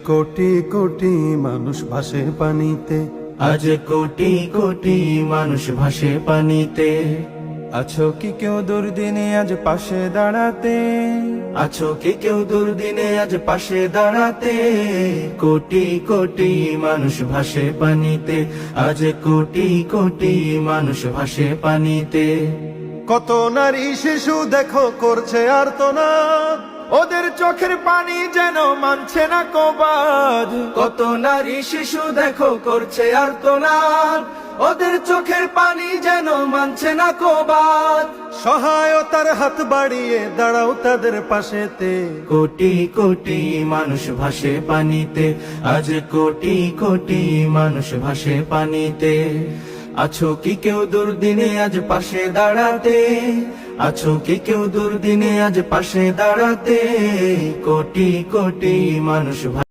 কোটি কোটি মানুষ ভাসে পানিতে, আজ কোটি কোটি মানুষ ভাসে পানিতে। আছো কি কেউ দুর্দিনে আজ পাশে দাঁড়াতে, আছো কি কেউ দুর্দিনে আজ পাশে দাঁড়াতে। কোটি কোটি মানুষ ভাসে পানিতে, আজ কোটি কোটি মানুষ ভাসে পানিতে। কত নারী শিশু দেখো করছে আর্তনাদ, ওদের চোখের পানি যেন মানছে না কবাদ। কত নারী শিশু দেখো করছে আর্তনাদ, ওদের চোখের পানি যেন মানছে না কবাদ। সহায়তার হাত বাড়িয়ে দাঁড়াও তাদের পাশেতে, কোটি কোটি মানুষ ভাসে পানিতে, আজ কোটি কোটি মানুষ ভাসে পানিতে। আছো কি কেউ দুর্দিনে আজ পাশে দাঁড়াতে, আছো কি কেউ দুর্দিনে আজ পাশে দাঁড়াতে। কোটি কোটি মানুষ